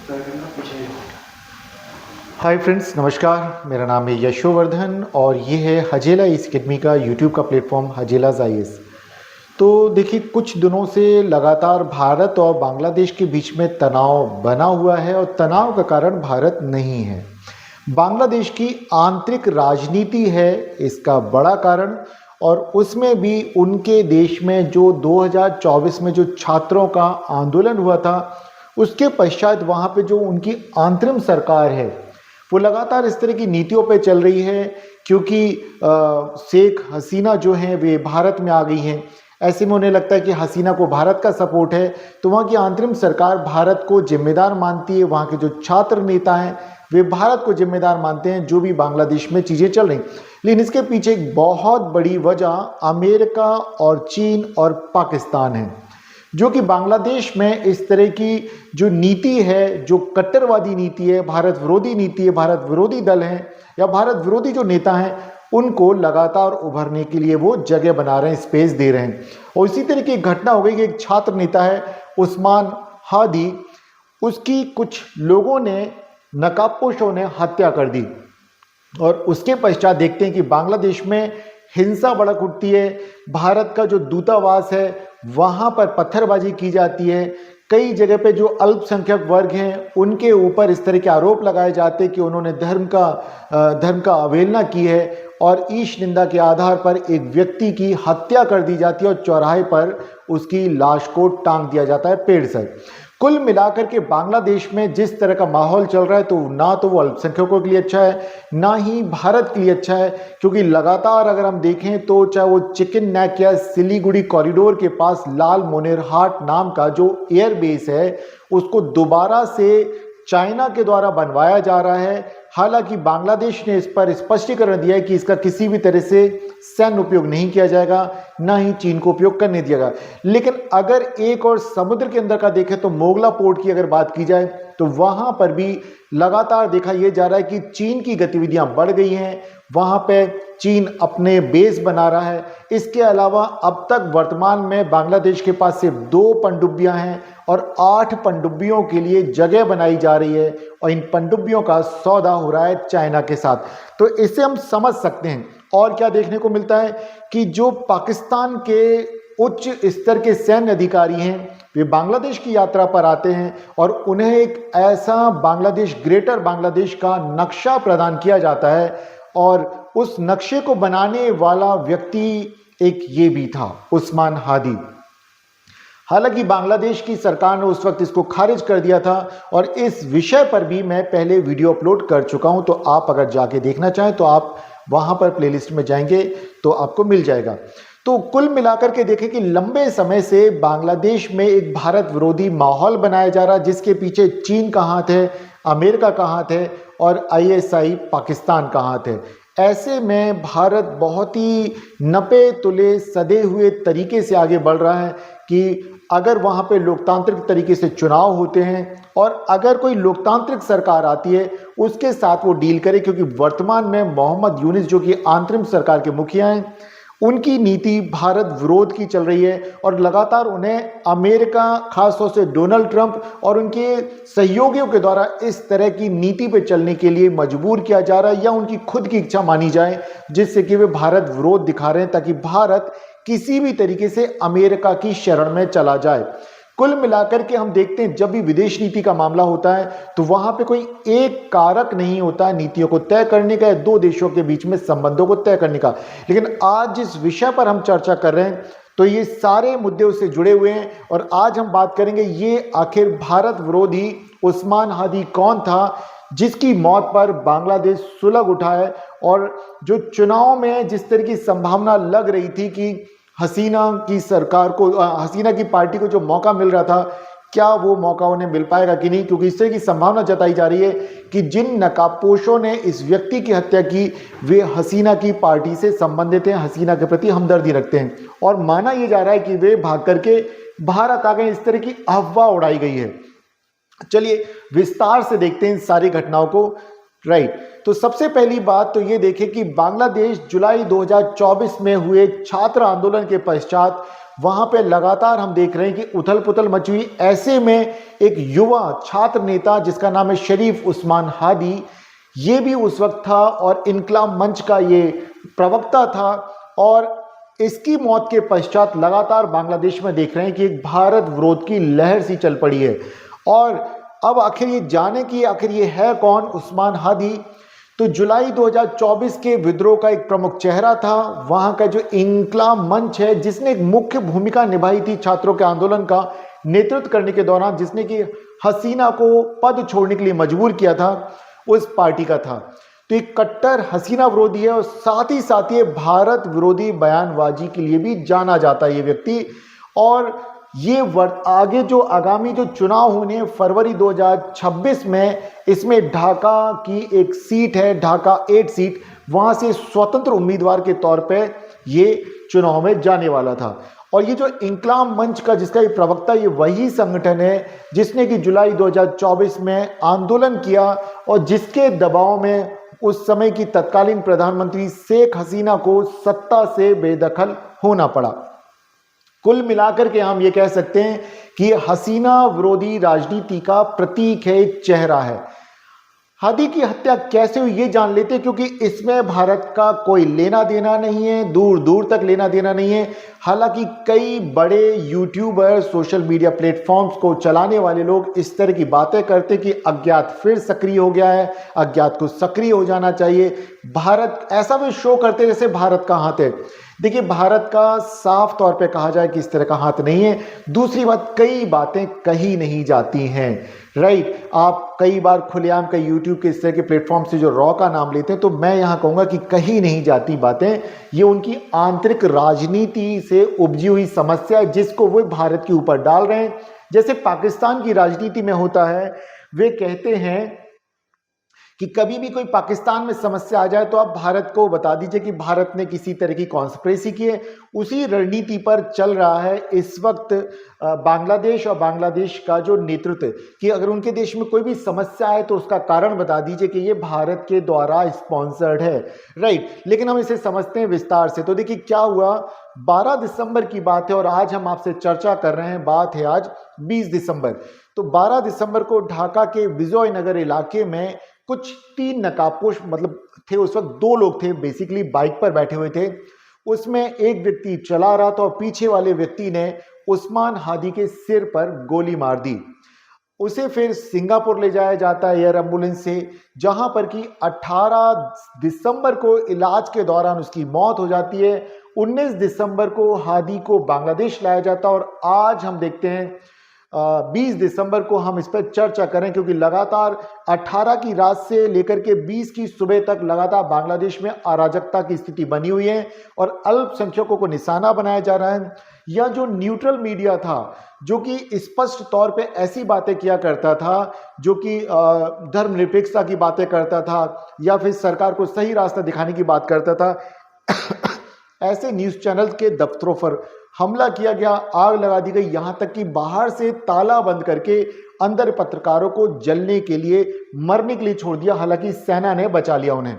Hi friends, नमस्कार। मेरा नाम है यशोवर्धन और ये है हजेला इस अकेडमी का यूट्यूब का प्लेटफॉर्म हजेलाज़ आईएएस। तो देखिए, कुछ दिनों से लगातार भारत और बांग्लादेश के बीच में तनाव बना हुआ है और तनाव का कारण भारत नहीं है, बांग्लादेश की आंतरिक राजनीति है इसका बड़ा कारण। और उसमें भी उनके देश में जो 2024 में जो छात्रों का आंदोलन हुआ था, उसके पश्चात वहाँ पे जो उनकी अंतरिम सरकार है वो लगातार इस तरह की नीतियों पे चल रही है, क्योंकि शेख हसीना जो हैं वे भारत में आ गई हैं। ऐसे में उन्हें लगता है कि हसीना को भारत का सपोर्ट है, तो वहाँ की अंतरिम सरकार भारत को जिम्मेदार मानती है। वहाँ के जो छात्र नेता हैं वे भारत को जिम्मेदार मानते हैं जो भी बांग्लादेश में चीज़ें चल रही। लेकिन इसके पीछे एक बहुत बड़ी वजह अमेरिका और चीन और पाकिस्तान है, जो कि बांग्लादेश में इस तरह की जो नीति है, जो कट्टरवादी नीति है, भारत विरोधी नीति है, भारत विरोधी दल हैं या भारत विरोधी जो नेता हैं, उनको लगातार उभरने के लिए वो जगह बना रहे हैं, स्पेस दे रहे हैं। और इसी तरह की एक घटना हो गई कि एक छात्र नेता है उस्मान हादी, उसकी कुछ लोगों ने, नकाबपोशों ने हत्या कर दी। और उसके पश्चात देखते हैं कि बांग्लादेश में हिंसा भड़क उठती है। भारत का जो दूतावास है वहाँ पर पत्थरबाजी की जाती है। कई जगह पे जो अल्पसंख्यक वर्ग हैं उनके ऊपर इस तरह के आरोप लगाए जाते हैं कि उन्होंने धर्म का अवहेलना की है, और ईश निंदा के आधार पर एक व्यक्ति की हत्या कर दी जाती है और चौराहे पर उसकी लाश को टांग दिया जाता है पेड़ से। कुल मिलाकर के बांग्लादेश में जिस तरह का माहौल चल रहा है, तो ना तो वो अल्पसंख्यकों के लिए अच्छा है, ना ही भारत के लिए अच्छा है। क्योंकि लगातार अगर हम देखें तो चाहे वो चिकन नेक या सिलीगुड़ी कॉरिडोर के पास लाल मोनेरहाट नाम का जो एयरबेस है, उसको दोबारा से चाइना के द्वारा बनवाया जा रहा है। हालांकि बांग्लादेश ने इस पर स्पष्टीकरण दिया है कि इसका किसी भी तरह से सैन्य उपयोग नहीं किया जाएगा, ना ही चीन को उपयोग करने दिया जाएगा। लेकिन अगर एक और समुद्र के अंदर का देखें तो मोगला पोर्ट की अगर बात की जाए तो वहां पर भी लगातार देखा यह जा रहा है कि चीन की गतिविधियां बढ़ गई हैं। वहां पे चीन अपने बेस बना रहा है। इसके अलावा अब तक वर्तमान में बांग्लादेश के पास सिर्फ 2 पनडुब्बियां हैं और 8 पनडुब्बियों के लिए जगह बनाई जा रही है, और इन पनडुब्बियों का सौदा हो रहा है चाइना के साथ। तो इससे हम समझ सकते हैं। और क्या देखने को मिलता है कि जो पाकिस्तान के उच्च स्तर के सैन्य अधिकारी हैं वे बांग्लादेश की यात्रा पर आते हैं और उन्हें एक ऐसा बांग्लादेश, ग्रेटर बांग्लादेश का नक्शा प्रदान किया जाता है। और उस नक्शे को बनाने वाला व्यक्ति एक ये भी था, उस्मान हादी। हालांकि बांग्लादेश की सरकार ने उस वक्त इसको खारिज कर दिया था, और इस विषय पर भी मैं पहले वीडियो अपलोड कर चुका हूं। तो आप अगर जाके देखना चाहें तो आप वहां पर प्लेलिस्ट में जाएंगे तो आपको मिल जाएगा। तो कुल मिलाकर के देखें कि लंबे समय से बांग्लादेश में एक भारत विरोधी माहौल बनाया जा रहा है, जिसके पीछे चीन का हाथ है, अमेरिका का हाथ है और आईएसआई पाकिस्तान का हाथ है। ऐसे में भारत बहुत ही नपे तुले सधे हुए तरीके से आगे बढ़ रहा है कि अगर वहाँ पे लोकतांत्रिक तरीके से चुनाव होते हैं और अगर कोई लोकतांत्रिक सरकार आती है उसके साथ वो डील करे। क्योंकि वर्तमान में मोहम्मद यूनिस जो कि अंतरिम सरकार के मुखिया हैं, उनकी नीति भारत विरोध की चल रही है और लगातार उन्हें अमेरिका, खासतौर से डोनाल्ड ट्रंप और उनके सहयोगियों के द्वारा इस तरह की नीति पर चलने के लिए मजबूर किया जा रहा है, या उनकी खुद की इच्छा मानी जाए जिससे कि वे भारत विरोध दिखा रहे हैं, ताकि भारत किसी भी तरीके से अमेरिका की शरण में चला जाए। कुल मिलाकर के हम देखते हैं जब भी विदेश नीति का मामला होता है तो वहां पे कोई एक कारक नहीं होता है नीतियों को तय करने का, 2 देशों के बीच में संबंधों को तय करने का। लेकिन आज जिस विषय पर हम चर्चा कर रहे हैं तो ये सारे मुद्दे उससे जुड़े हुए हैं, और आज हम बात करेंगे ये आखिर भारत विरोधी उस्मान हादी कौन था जिसकी मौत पर बांग्लादेश सुलग उठा है। और जो चुनाव में जिस तरह की संभावना लग रही थी कि हसीना की सरकार को, हसीना की पार्टी को जो मौका मिल रहा था, क्या वो मौका उन्हें मिल पाएगा कि नहीं। क्योंकि इस तरह की संभावना जताई जा रही है कि जिन नकाबपोशों ने इस व्यक्ति की हत्या की वे हसीना की पार्टी से संबंधित हैं, हसीना के प्रति हमदर्दी रखते हैं, और माना यह जा रहा है कि वे भाग करके भारत आ गए। इस तरह की अफवाह उड़ाई गई है। चलिए विस्तार से देखते हैं इन सारी घटनाओं को। तो सबसे पहली बात तो ये देखें कि बांग्लादेश जुलाई 2024 में हुए छात्र आंदोलन के पश्चात वहां पे लगातार हम देख रहे हैं कि उथल पुथल मची हुई। ऐसे में एक युवा छात्र नेता जिसका नाम है शरीफ उस्मान हादी, ये भी उस वक्त था और इनकलाब मंच का ये प्रवक्ता था। और इसकी मौत के पश्चात लगातार बांग्लादेश में देख रहे हैं कि एक भारत विरोध की लहर सी चल पड़ी है। और अब आखिर ये जाने कि आखिर ये है कौन उस्मान हादी। तो जुलाई 2024 के विद्रोह का एक प्रमुख चेहरा था, वहां का जो इनकलाब मंच है जिसने एक मुख्य भूमिका निभाई थी छात्रों के आंदोलन का नेतृत्व करने के दौरान, जिसने कि हसीना को पद छोड़ने के लिए मजबूर किया था, उस पार्टी का था। तो एक कट्टर हसीना विरोधी है और साथ ही भारत विरोधी बयानबाजी के लिए भी जाना जाता है ये व्यक्ति। और ये आगे जो आगामी जो चुनाव होने फरवरी 2026 में, इसमें ढाका की एक सीट है, ढाका 8 सीट, वहां से स्वतंत्र उम्मीदवार के तौर पे ये चुनाव में जाने वाला था। और ये जो इनकलाब मंच का जिसका ये प्रवक्ता, ये वही संगठन है जिसने कि जुलाई 2024 में आंदोलन किया और जिसके दबाव में उस समय की तत्कालीन प्रधानमंत्री शेख हसीना को सत्ता से बेदखल होना पड़ा। कुल मिलाकर के हम ये कह सकते हैं कि हसीना विरोधी राजनीति का प्रतीक है, चेहरा है। हादी की हत्या कैसे हुई ये जान लेते हैं, क्योंकि इसमें भारत का कोई लेना देना नहीं है, दूर दूर तक लेना देना नहीं है। हालांकि कई बड़े यूट्यूबर, सोशल मीडिया प्लेटफॉर्म्स को चलाने वाले लोग इस तरह की बातें करते कि अज्ञात फिर सक्रिय हो गया है, अज्ञात को सक्रिय हो जाना चाहिए, भारत ऐसा भी शो करते जैसे भारत का हाथ है। देखिए, भारत का साफ तौर पे कहा जाए कि इस तरह का हाथ नहीं है। दूसरी बात, कई बातें कही नहीं जाती हैं, राइट। आप कई बार खुलेआम कई यूट्यूब के इस तरह के प्लेटफॉर्म से जो रॉ का नाम लेते हैं, तो मैं यहाँ कहूँगा कि कही नहीं जाती बातें, ये उनकी आंतरिक राजनीति से उपजी हुई समस्या है जिसको वो भारत के ऊपर डाल रहे हैं। जैसे पाकिस्तान की राजनीति में होता है, वे कहते हैं कि कभी भी कोई पाकिस्तान में समस्या आ जाए तो आप भारत को बता दीजिए कि भारत ने किसी तरह की कॉन्स्पिरेसी की है। उसी रणनीति पर चल रहा है इस वक्त बांग्लादेश और बांग्लादेश का जो नेतृत्व, कि अगर उनके देश में कोई भी समस्या है तो उसका कारण बता दीजिए कि ये भारत के द्वारा स्पॉन्सर्ड है, राइट। लेकिन हम इसे समझते हैं विस्तार से। तो देखिए क्या हुआ, 12 दिसंबर की बात है और आज हम आपसे चर्चा कर रहे हैं, बात है आज 20 दिसंबर। तो 12 दिसंबर को ढाका के विजयनगर इलाके में कुछ 3 नकाबपोश मतलब थे, उस वक्त 2 लोग थे, बेसिकली बाइक पर बैठे हुए थे। उसमें एक व्यक्ति चला रहा था और पीछे वाले व्यक्ति ने उस्मान हादी के सिर पर गोली मार दी। उसे फिर सिंगापुर ले जाया जाता है एयर एम्बुलेंस से, जहां पर कि 18 दिसंबर को इलाज के दौरान उसकी मौत हो जाती है। 19 दिसंबर को हादी को बांग्लादेश लाया जाता है और आज हम देखते हैं 20 दिसंबर को हम इस पर चर्चा करें, क्योंकि लगातार 18 की रात से लेकर के 20 की सुबह तक लगातार बांग्लादेश में अराजकता की स्थिति बनी हुई है और अल्पसंख्यकों को निशाना बनाया जा रहा है। या जो न्यूट्रल मीडिया था, जो कि स्पष्ट तौर पे ऐसी बातें किया करता था जो कि धर्मनिरपेक्षता की बातें करता था या फिर सरकार को सही रास्ता दिखाने की बात करता था, ऐसे न्यूज चैनल के दफ्तरों पर हमला किया गया, आग लगा दी गई, यहां तक कि बाहर से ताला बंद करके अंदर पत्रकारों को जलने के लिए, मरने के लिए छोड़ दिया। हालांकि सेना ने बचा लिया उन्हें।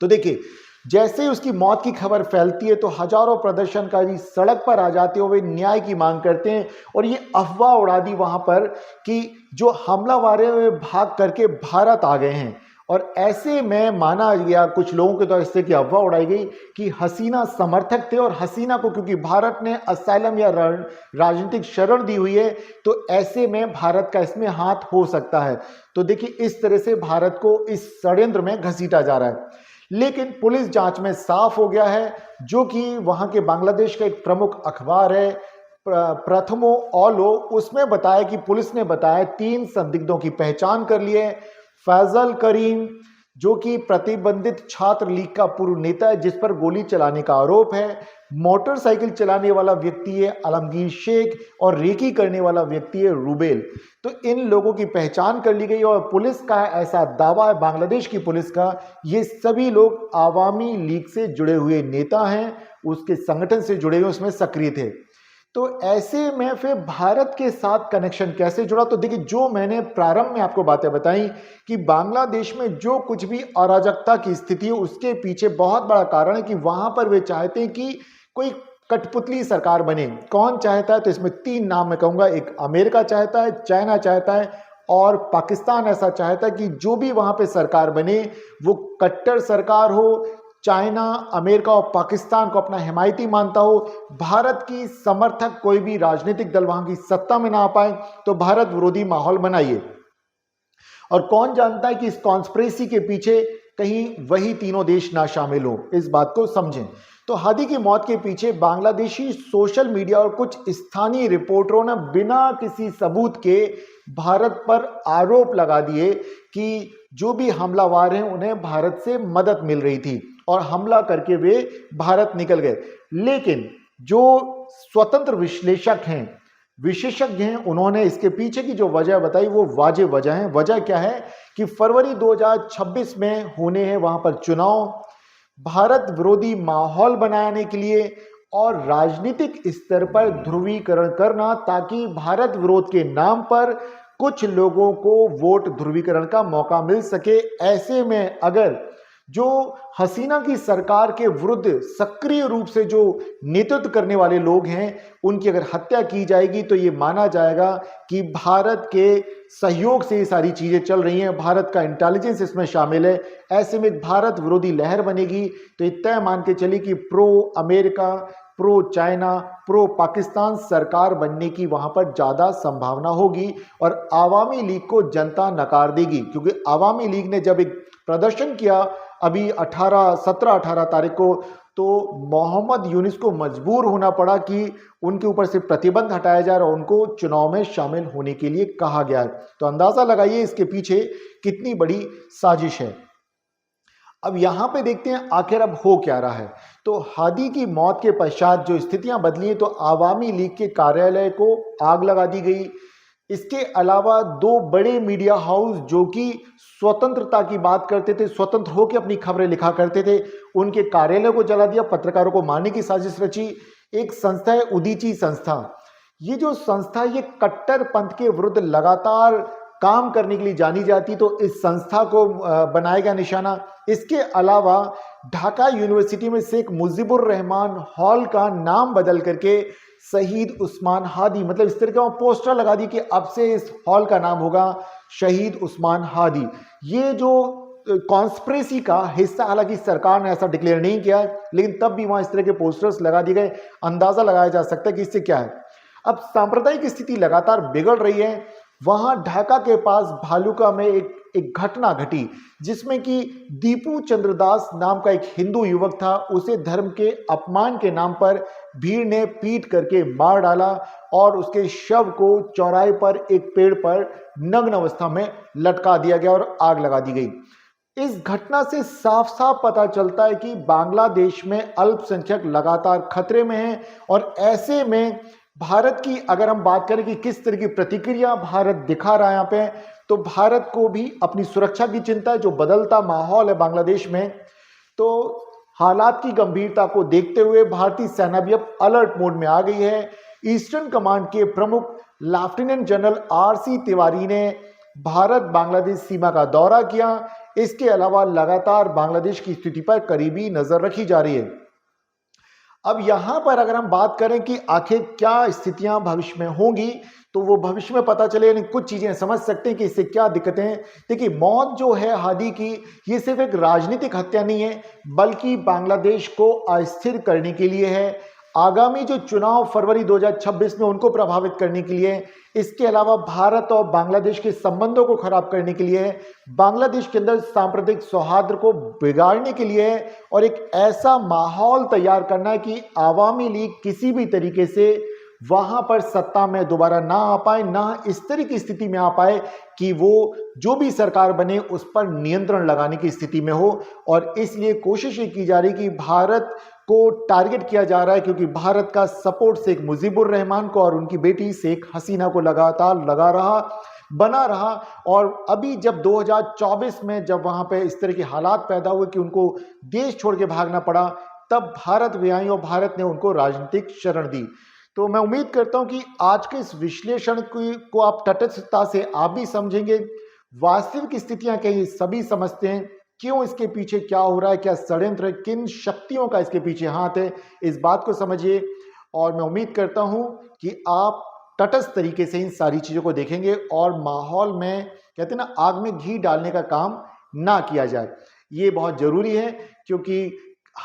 तो देखिए, जैसे ही उसकी मौत की खबर फैलती है तो हजारों प्रदर्शनकारी सड़क पर आ जाते हुए न्याय की मांग करते हैं और ये अफवाह उड़ा दी वहां पर कि जो हमलावर है वे भाग करके भारत आ गए हैं। और ऐसे में माना गया कुछ लोगों के द्वारा, इससे की अफवाह उड़ाई गई कि हसीना समर्थक थे और हसीना को क्योंकि भारत ने असाइलम या राजनीतिक शरण दी हुई है, तो ऐसे में भारत का इसमें हाथ हो सकता है। तो देखिए, इस तरह से भारत को इस षड्यंत्र में घसीटा जा रहा है। लेकिन पुलिस जांच में साफ हो गया है, जो कि वहां के बांग्लादेश का एक प्रमुख अखबार है प्रथमो ऑलो, उसमें बताया कि पुलिस ने बताया 3 संदिग्धों की पहचान कर ली है। फैजल करीम, जो कि प्रतिबंधित छात्र लीग का पूर्व नेता है जिस पर गोली चलाने का आरोप है, मोटरसाइकिल चलाने वाला व्यक्ति है आलमगीर शेख और रेकी करने वाला व्यक्ति है रूबेल। तो इन लोगों की पहचान कर ली गई और पुलिस का ऐसा दावा है, बांग्लादेश की पुलिस का, ये सभी लोग आवामी लीग से जुड़े हुए नेता हैं, उसके संगठन से जुड़े हुए, उसमें सक्रिय थे। तो ऐसे में फिर भारत के साथ कनेक्शन कैसे जुड़ा? तो देखिए, जो मैंने प्रारंभ में आपको बातें बताई कि बांग्लादेश में जो कुछ भी अराजकता की स्थिति है उसके पीछे बहुत बड़ा कारण है कि वहां पर वे चाहते हैं कि कोई कठपुतली सरकार बने। कौन चाहता है? तो इसमें 3 नाम मैं कहूंगा। एक अमेरिका चाहता है, चाइना चाहता है और पाकिस्तान ऐसा चाहता है कि जो भी वहां पे सरकार बने वो कट्टर सरकार हो, चाइना, अमेरिका और पाकिस्तान को अपना हिमायती मानता हो, भारत की समर्थक कोई भी राजनीतिक दल वहां की सत्ता में ना आ पाए, तो भारत विरोधी माहौल बनाइए। और कौन जानता है कि इस कॉन्स्पिरेसी के पीछे कहीं वही तीनों देश ना शामिल हो, इस बात को समझें। तो हादी की मौत के पीछे बांग्लादेशी सोशल मीडिया और कुछ स्थानीय रिपोर्टरों ने बिना किसी सबूत के भारत पर आरोप लगा दिए कि जो भी हमलावर हैं उन्हें भारत से मदद मिल रही थी और हमला करके वे भारत निकल गए। लेकिन जो स्वतंत्र विश्लेषक हैं, विशेषज्ञ हैं, उन्होंने इसके पीछे की जो वजह बताई वो वाजिब वजह है। वजह क्या है कि फरवरी 2026 में होने हैं वहां पर चुनाव, भारत विरोधी माहौल बनाने के लिए और राजनीतिक स्तर पर ध्रुवीकरण करना, ताकि भारत विरोध के नाम पर कुछ लोगों को वोट ध्रुवीकरण का मौका मिल सके। ऐसे में अगर जो हसीना की सरकार के विरुद्ध सक्रिय रूप से जो नेतृत्व करने वाले लोग हैं उनकी अगर हत्या की जाएगी तो ये माना जाएगा कि भारत के सहयोग से ये सारी चीजें चल रही हैं, भारत का इंटेलिजेंस इसमें शामिल है। ऐसे में भारत विरोधी लहर बनेगी तो ये तय मान के चली कि pro America, pro China, pro Pakistan सरकार बनने की वहां पर ज्यादा संभावना होगी और आवामी लीग को जनता नकार देगी। क्योंकि आवामी लीग ने जब एक प्रदर्शन किया अभी 17-18 तारीख को, तो मोहम्मद यूनिस को मजबूर होना पड़ा कि उनके ऊपर से प्रतिबंध हटाया जाए और उनको चुनाव में शामिल होने के लिए कहा गया। तो अंदाजा लगाइए इसके पीछे कितनी बड़ी साजिश है। अब यहां पे देखते हैं आखिर अब हो क्या रहा है। तो हादी की मौत के पश्चात जो स्थितियां बदली हैं, तो आवामी लीग के कार्यालय को आग लगा दी गई। इसके अलावा 2 बड़े मीडिया हाउस जो कि स्वतंत्रता की बात करते थे, स्वतंत्र होकर अपनी खबरें लिखा करते थे, उनके कार्यालय को जला दिया, पत्रकारों को मारने की साजिश रची। एक संस्था है उदीची संस्था। ये जो संस्था ये कट्टर पंथ के विरुद्ध लगातार काम करने के लिए जानी जाती, तो इस संस्था को बनाया गया निशाना। इसके अलावा ढाका यूनिवर्सिटी में शेख मुजीबुर रहमान हॉल का नाम बदल करके शहीद उस्मान हादी, मतलब इस तरह का पोस्टर लगा दी कि अब से इस हॉल का नाम होगा शहीद उस्मान हादी। ये जो कॉन्स्पिरेसी का हिस्सा, हालांकि सरकार ने ऐसा डिक्लेयर नहीं किया है, लेकिन तब भी वहां इस तरह के पोस्टर्स लगा दिए गए। अंदाजा लगाया जा सकता है कि इससे क्या है। अब सांप्रदायिक स्थिति लगातार बिगड़ रही है। वहां ढाका के पास भालुका में एक घटना घटी जिसमें कि दीपू चंद्रदास नाम का एक हिंदू युवक था, उसे धर्म के अपमान के नाम पर भीड़ ने पीट करके मार डाला और उसके शव को चौराहे पर एक पेड़ पर नग्न अवस्था में लटका दिया गया और आग लगा दी गई। इस घटना से साफ साफ पता चलता है कि बांग्लादेश में अल्पसंख्यक लगातार खतरे में हैं और ऐसे में भारत की अगर हम बात करें कि किस तरह की प्रतिक्रिया भारत दिखा रहा है यहाँ पे, तो भारत को भी अपनी सुरक्षा की चिंता है। जो बदलता माहौल है बांग्लादेश में, तो हालात की गंभीरता को देखते हुए भारतीय सेना भी अब अलर्ट मोड में आ गई है। ईस्टर्न कमांड के प्रमुख लेफ्टिनेंट जनरल RC तिवारी ने भारत बांग्लादेश सीमा का दौरा किया। इसके अलावा लगातार बांग्लादेश की स्थिति पर करीबी नजर रखी जा रही है। अब यहां पर अगर हम बात करें कि आखिर क्या स्थितियां भविष्य में होंगी, तो वो भविष्य में पता चले, यानी कुछ चीजें समझ सकते हैं कि इससे क्या दिक्कतें हैं। देखिए, मौत जो है हादी की, ये सिर्फ एक राजनीतिक हत्या नहीं है, बल्कि बांग्लादेश को अस्थिर करने के लिए है। आगामी जो चुनाव फरवरी 2026 में उनको प्रभावित करने के लिए, इसके अलावा भारत और बांग्लादेश के संबंधों को खराब करने के लिए, बांग्लादेश के अंदर सांप्रदायिक सौहार्द को बिगाड़ने के लिए और एक ऐसा माहौल तैयार करना है कि आवामी लीग किसी भी तरीके से वहां पर सत्ता में दोबारा ना आ पाए, ना इस तरह की स्थिति में आ पाए कि वो जो भी सरकार बने उस पर नियंत्रण लगाने की स्थिति में हो। और इसलिए कोशिश ये की जा रही कि भारत को टारगेट किया जा रहा है, क्योंकि भारत का सपोर्ट शेख मुजीबुर रहमान को और उनकी बेटी शेख हसीना को लगातार बना रहा। और अभी जब 2024 में जब वहां पे इस तरह के हालात पैदा हुए कि उनको देश छोड़ के भागना पड़ा, तब भारत वे आई और भारत ने उनको राजनीतिक शरण दी। तो मैं उम्मीद करता हूं कि आज के इस विश्लेषण को आप तटस्थता से आप भी समझेंगे, वास्तविक स्थितियां क्या ये सभी समझते हैं, क्यों इसके पीछे क्या हो रहा है, क्या षड्यंत्र है, किन शक्तियों का इसके पीछे हाथ है, इस बात को समझिए। और मैं उम्मीद करता हूं कि आप तटस्थ तरीके से इन सारी चीजों को देखेंगे और माहौल में, कहते हैं ना, आग में घी डालने का काम ना किया जाए। ये बहुत जरूरी है, क्योंकि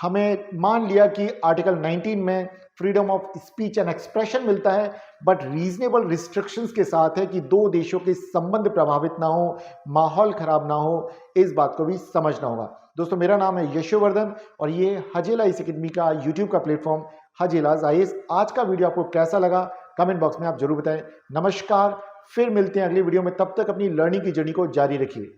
हमें मान लिया कि आर्टिकल 19 में freedom of speech and expression मिलता है, बट रीजनेबल रिस्ट्रिक्शंस के साथ है कि दो देशों के संबंध प्रभावित ना हो, माहौल खराब ना हो, इस बात को भी समझना होगा। दोस्तों, मेरा नाम है यशोवर्धन और ये हजेला इस अकेडमी का यूट्यूब का प्लेटफॉर्म हजेलाज आईएएस। आज का वीडियो आपको कैसा लगा कमेंट बॉक्स में आप जरूर बताएं। नमस्कार, फिर मिलते हैं अगली वीडियो में, तब तक अपनी लर्निंग की जर्नी को जारी रखिए।